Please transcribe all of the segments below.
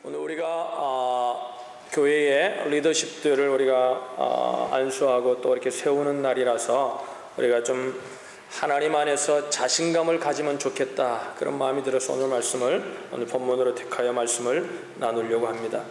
오늘 우리가 교회의 리더십들을 우리가 안수하고 또 이렇게 세우는 날이라서 우리가 좀 하나님 안에서 자신감을 가지면 좋겠다, 그런 마음이 들어서 오늘 본문으로 택하여 말씀을 나누려고 합니다.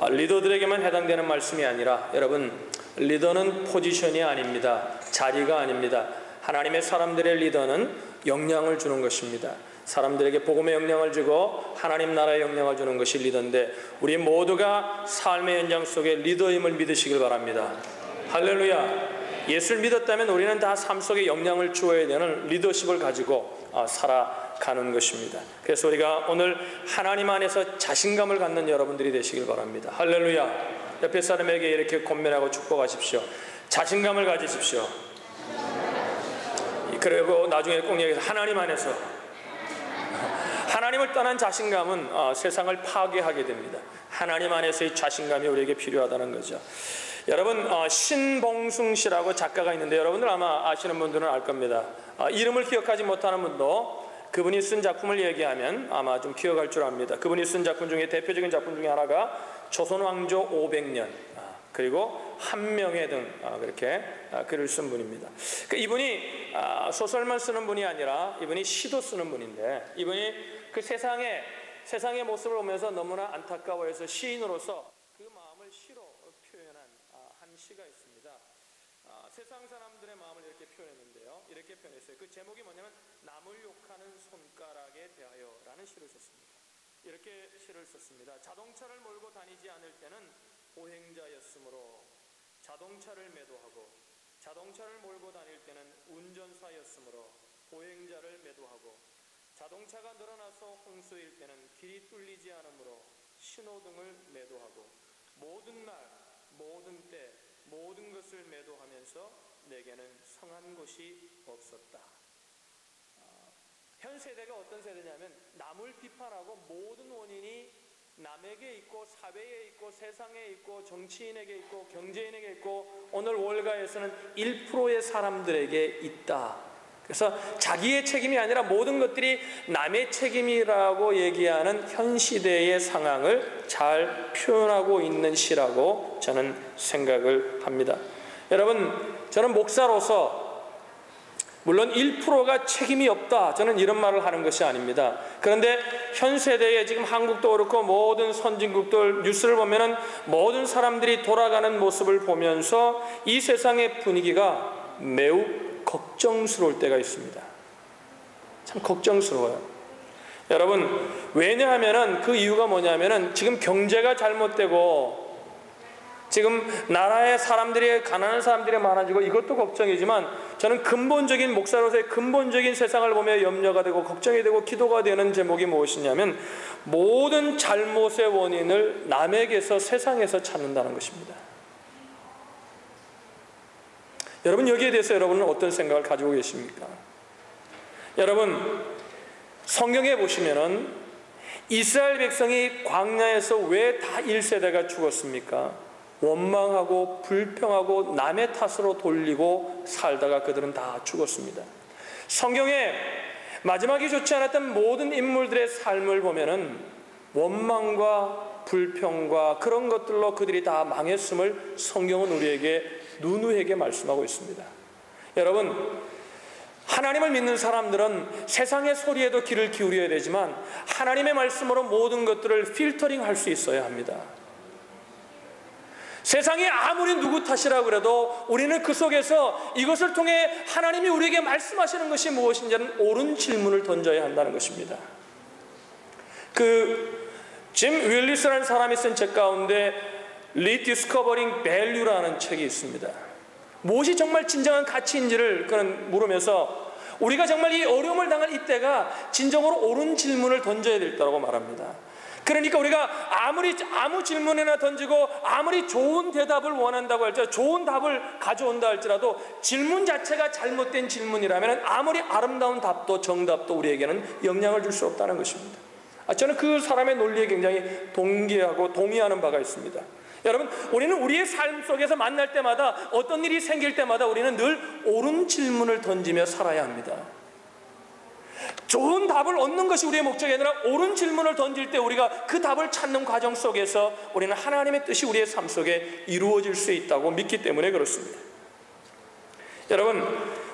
리더들에게만 해당되는 말씀이 아니라, 여러분, 리더는 포지션이 아닙니다. 자리가 아닙니다. 하나님의 사람들의 리더는 영향을 주는 것입니다. 사람들에게 복음의 영향을 주고 하나님 나라의 영향을 주는 것이 리더인데, 우리 모두가 삶의 현장 속에 리더임을 믿으시길 바랍니다. 할렐루야. 예수를 믿었다면 우리는 다 삶 속에 영향을 주어야 되는 리더십을 가지고 살아가는 것입니다. 그래서 우리가 오늘 하나님 안에서 자신감을 갖는 여러분들이 되시길 바랍니다. 할렐루야. 옆에 사람에게 이렇게 권면하고 축복하십시오. 자신감을 가지십시오. 그리고 나중에 꼭 얘기해서 하나님 안에서, 하나님을 떠난 자신감은 세상을 파괴하게 됩니다. 하나님 안에서의 자신감이 우리에게 필요하다는 거죠. 여러분, 신봉승 씨라고 작가가 있는데, 여러분들 아마 아시는 분들은 알 겁니다. 이름을 기억하지 못하는 분도 그분이 쓴 작품을 얘기하면 아마 좀 기억할 줄 압니다. 그분이 쓴 작품 중에 대표적인 작품 중에 하나가 조선왕조 500년, 그리고 한명회 등 그렇게 글을 쓴 분입니다. 이분이 소설만 쓰는 분이 아니라 이분이 시도 쓰는 분인데, 이분이 그 세상의 모습을 보면서 너무나 안타까워해서 시인으로서 그 마음을 시로 표현한 한 시가 있습니다. 세상 사람들의 마음을 이렇게 표현했는데요, 이렇게 표현했어요. 그 제목이 뭐냐면 남을 욕하는 손가락에 대하여라는 시를 썼습니다. 이렇게 시를 썼습니다. 자동차를 몰고 다니지 않을 때는 보행자였으므로 자동차를 매도하고, 자동차를 몰고 다닐 때는 운전사였으므로 보행자를 매도하고, 자동차가 늘어나서 홍수일 때는 길이 뚫리지 않으므로 신호등을 매도하고, 모든 날, 모든 때, 모든 것을 매도하면서 내게는 성한 곳이 없었다. 현 세대가 어떤 세대냐면, 남을 비판하고 모든 원인이 남에게 있고, 사회에 있고, 세상에 있고, 정치인에게 있고, 경제인에게 있고, 오늘 월가에서는 1%의 사람들에게 있다. 그래서 자기의 책임이 아니라 모든 것들이 남의 책임이라고 얘기하는 현 시대의 상황을 잘 표현하고 있는 시라고 저는 생각을 합니다. 여러분, 저는 목사로서 물론 1%가 책임이 없다, 저는 이런 말을 하는 것이 아닙니다. 그런데 현 세대에 지금 한국도 그렇고 모든 선진국들 뉴스를 보면은 모든 사람들이 돌아가는 모습을 보면서 이 세상의 분위기가 매우 걱정스러울 때가 있습니다. 참 걱정스러워요. 여러분, 왜냐하면은 그 이유가 뭐냐면은 지금 경제가 잘못되고, 지금 나라의 사람들이, 가난한 사람들이 많아지고, 이것도 걱정이지만 저는 근본적인, 목사로서의 근본적인 세상을 보며 염려가 되고 걱정이 되고 기도가 되는 제목이 무엇이냐면, 모든 잘못의 원인을 남에게서, 세상에서 찾는다는 것입니다. 여러분, 여기에 대해서 여러분은 어떤 생각을 가지고 계십니까? 여러분, 성경에 보시면은 이스라엘 백성이 광야에서 왜 다 1세대가 죽었습니까? 원망하고 불평하고 남의 탓으로 돌리고 살다가 그들은 다 죽었습니다. 성경에 마지막이 좋지 않았던 모든 인물들의 삶을 보면은 원망과 불평과 그런 것들로 그들이 다 망했음을 성경은 우리에게 누누하게 말씀하고 있습니다. 여러분, 하나님을 믿는 사람들은 세상의 소리에도 귀를 기울여야 되지만 하나님의 말씀으로 모든 것들을 필터링 할 수 있어야 합니다. 세상이 아무리 누구 탓이라 그래도 우리는 그 속에서 이것을 통해 하나님이 우리에게 말씀하시는 것이 무엇인지는 옳은 질문을 던져야 한다는 것입니다. 짐 윌리스라는 사람이 쓴 책 가운데 Rediscovering Value라는 책이 있습니다. 무엇이 정말 진정한 가치인지를 그는 물으면서 우리가 정말 이 어려움을 당한 이때가 진정으로 옳은 질문을 던져야 될 때라고 말합니다. 그러니까 우리가 아무 질문이나 던지고 아무리 좋은 대답을 원한다고 할지라도, 좋은 답을 가져온다 할지라도 질문 자체가 잘못된 질문이라면 아무리 아름다운 답도 정답도 우리에게는 영향을 줄 수 없다는 것입니다. 저는 그 사람의 논리에 굉장히 동의하는 바가 있습니다. 여러분, 우리는 우리의 삶 속에서 만날 때마다, 어떤 일이 생길 때마다 우리는 늘 옳은 질문을 던지며 살아야 합니다. 좋은 답을 얻는 것이 우리의 목적이 아니라 옳은 질문을 던질 때 우리가 그 답을 찾는 과정 속에서 우리는 하나님의 뜻이 우리의 삶 속에 이루어질 수 있다고 믿기 때문에 그렇습니다. 여러분,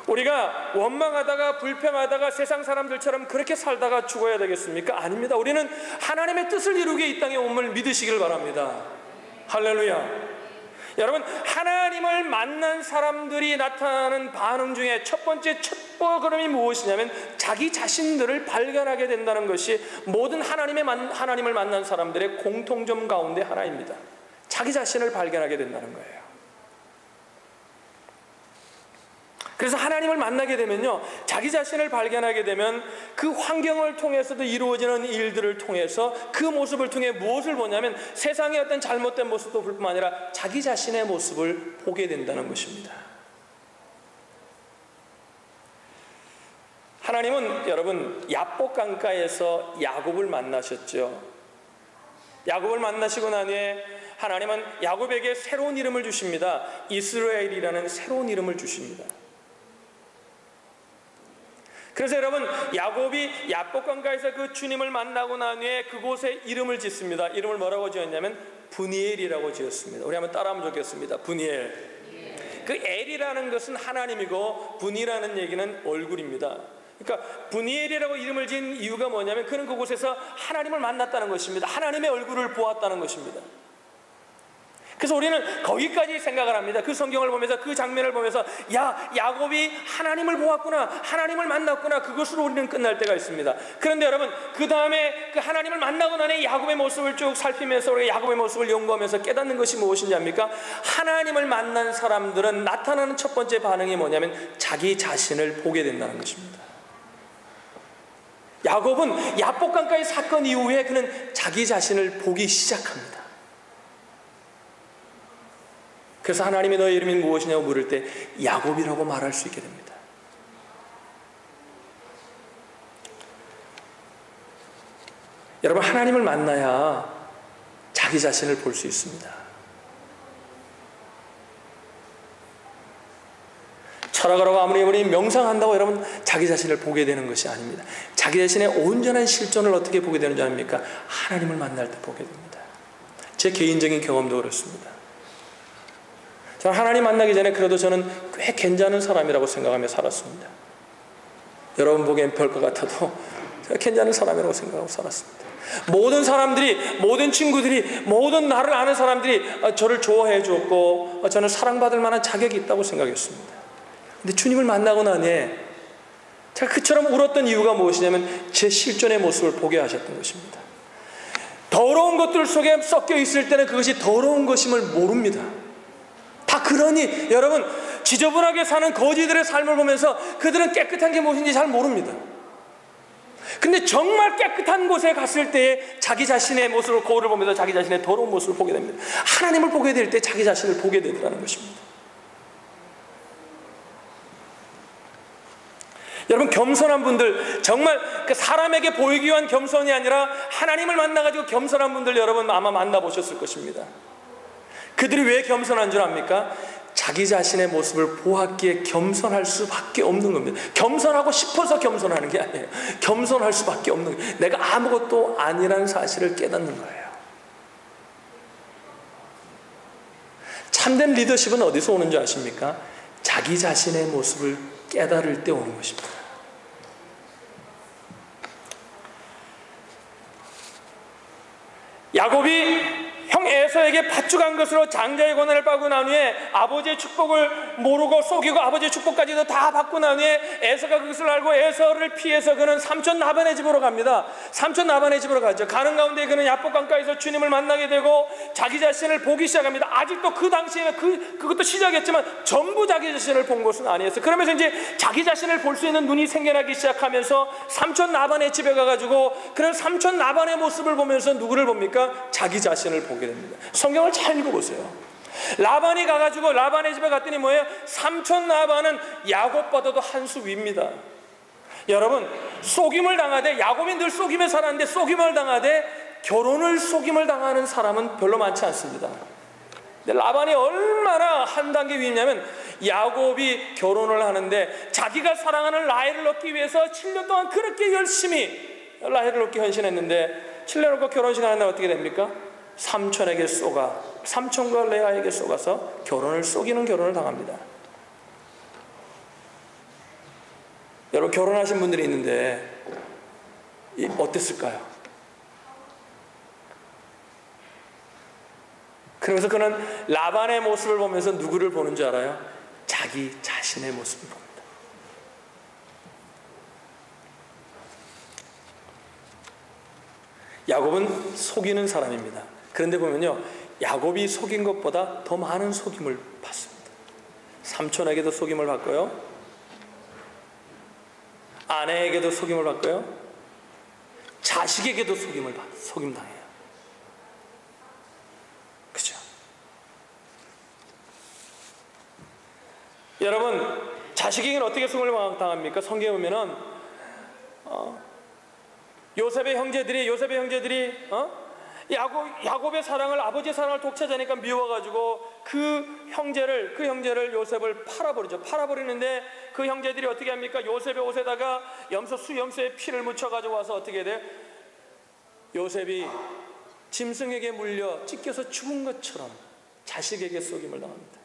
우리가 원망하다가 불평하다가 세상 사람들처럼 그렇게 살다가 죽어야 되겠습니까? 아닙니다. 우리는 하나님의 뜻을 이루게 이 땅에 옴을 믿으시길 바랍니다. 할렐루야. 여러분, 하나님을 만난 사람들이 나타나는 반응 중에 첫 번째 첫걸음이 무엇이냐면 자기 자신들을 발견하게 된다는 것이 모든 하나님을 만난 사람들의 공통점 가운데 하나입니다. 자기 자신을 발견하게 된다는 거예요. 그래서 하나님을 만나게 되면요, 자기 자신을 발견하게 되면 그 환경을 통해서도 이루어지는 일들을 통해서 그 모습을 통해 무엇을 보냐면 세상의 어떤 잘못된 모습도 뿐만 아니라 자기 자신의 모습을 보게 된다는 것입니다. 하나님은 여러분 야복 강가에서 야곱을 만나셨죠. 야곱을 만나시고 난 후에 하나님은 야곱에게 새로운 이름을 주십니다. 이스라엘이라는 새로운 이름을 주십니다. 그래서 여러분, 야곱이 야복 강가에서 그 주님을 만나고 난 후에 그곳에 이름을 짓습니다. 이름을 뭐라고 지었냐면 브니엘이라고 지었습니다. 우리 한번 따라하면 좋겠습니다. 브니엘. 그 엘이라는 것은 하나님이고 분이라는 얘기는 얼굴입니다. 그러니까 브니엘이라고 이름을 지은 이유가 뭐냐면 그는 그곳에서 하나님을 만났다는 것입니다. 하나님의 얼굴을 보았다는 것입니다. 그래서 우리는 거기까지 생각을 합니다. 그 성경을 보면서, 그 장면을 보면서 야곱이 하나님을 보았구나, 하나님을 만났구나, 그것으로 우리는 끝날 때가 있습니다. 그런데 여러분, 그 다음에 그 하나님을 만나고 나니 야곱의 모습을 쭉 살피면서 우리가 야곱의 모습을 연구하면서 깨닫는 것이 무엇인지 압니까? 하나님을 만난 사람들은 나타나는 첫 번째 반응이 뭐냐면 자기 자신을 보게 된다는 것입니다. 야곱은 야복강가의 사건 이후에 그는 자기 자신을 보기 시작합니다. 그래서 하나님이 너의 이름이 무엇이냐고 물을 때 야곱이라고 말할 수 있게 됩니다. 여러분, 하나님을 만나야 자기 자신을 볼 수 있습니다. 철학을 하고 아무리 명상한다고 여러분 자기 자신을 보게 되는 것이 아닙니다. 자기 자신의 온전한 실존을 어떻게 보게 되는 줄 아닙니까? 하나님을 만날 때 보게 됩니다. 제 개인적인 경험도 그렇습니다. 저는 하나님 만나기 전에 그래도 저는 꽤 괜찮은 사람이라고 생각하며 살았습니다. 여러분 보기엔 별 것 같아도 제가 괜찮은 사람이라고 생각하고 살았습니다. 모든 사람들이, 모든 친구들이, 모든 나를 아는 사람들이 저를 좋아해 주었고 저는 사랑받을 만한 자격이 있다고 생각했습니다. 근데 주님을 만나고 나니 제가 그처럼 울었던 이유가 무엇이냐면 제 실존의 모습을 보게 하셨던 것입니다. 더러운 것들 속에 섞여 있을 때는 그것이 더러운 것임을 모릅니다. 다 그러니 여러분, 지저분하게 사는 거지들의 삶을 보면서 그들은 깨끗한 게 무엇인지 잘 모릅니다. 근데 정말 깨끗한 곳에 갔을 때에 자기 자신의 모습을, 거울을 보면서 자기 자신의 더러운 모습을 보게 됩니다. 하나님을 보게 될 때 자기 자신을 보게 되더라는 것입니다. 여러분, 겸손한 분들, 정말 그 사람에게 보이기 위한 겸손이 아니라 하나님을 만나가지고 겸손한 분들 여러분 아마 만나보셨을 것입니다. 그들이 왜 겸손한 줄 압니까? 자기 자신의 모습을 보았기에 겸손할 수밖에 없는 겁니다. 겸손하고 싶어서 겸손하는 게 아니에요. 겸손할 수밖에 없는 거예요. 내가 아무것도 아니라는 사실을 깨닫는 거예요. 참된 리더십은 어디서 오는 줄 아십니까? 자기 자신의 모습을 깨달을 때 오는 것입니다. 야곱이 형 에서에게 밭주간 것으로 장자의 권한을 받고 난 후에 아버지의 축복을 모르고 속이고 아버지의 축복까지도 다 받고 난 후에 에서가 그것을 알고 에서를 피해서 그는 삼촌 라반의 집으로 갑니다. 삼촌 라반의 집으로 가죠. 가는 가운데 그는 야복강가에서 주님을 만나게 되고 자기 자신을 보기 시작합니다. 아직도 그 당시에는 그것도 시작했지만 전부 자기 자신을 본 것은 아니었어요. 그러면서 이제 자기 자신을 볼 수 있는 눈이 생겨나기 시작하면서 삼촌 라반의 집에 가가지고 그런 삼촌 라반의 모습을 보면서 누구를 봅니까? 자기 자신을 보게 됩니다. 성경을 잘 읽어보세요. 라반이 가가지고 라반의 집에 갔더니 뭐예요? 삼촌 라반은 야곱보다도 한 수 위입니다. 여러분, 속임을 당하되, 야곱이 늘 속임에 살았는데 속임을 당하되 결혼을 속임을 당하는 사람은 별로 많지 않습니다. 근데 라반이 얼마나 한 단계 위냐면 야곱이 결혼을 하는데 자기가 사랑하는 라헬을 얻기 위해서 7년 동안 그렇게 열심히 라헬을 얻기 헌신했는데 7년 얻고 결혼식 하는 날 어떻게 됩니까? 삼촌에게 쏘가, 삼촌과 레아에게 쏘가서 속이는 결혼을 당합니다. 여러분, 결혼하신 분들이 있는데 어땠을까요? 그러면서 그는 라반의 모습을 보면서 누구를 보는 줄 알아요? 자기 자신의 모습을 봅니다. 야곱은 속이는 사람입니다. 그런데 보면요, 야곱이 속인 것보다 더 많은 속임을 받습니다. 삼촌에게도 속임을 받고요, 아내에게도 속임을 받고요, 자식에게도 속임 당해요. 그죠? 여러분, 자식에게는 어떻게 속임을 당합니까? 성경에 보면은 요셉의 형제들이 야곱의 사랑을, 아버지의 사랑을 독차지하니까 미워가지고 그 형제를 요셉을 팔아버리죠. 팔아버리는데 그 형제들이 어떻게 합니까? 요셉의 옷에다가 수염소의 피를 묻혀가지고 와서 어떻게 돼요? 요셉이 짐승에게 물려 찢겨서 죽은 것처럼 자식에게 속임을 당합니다.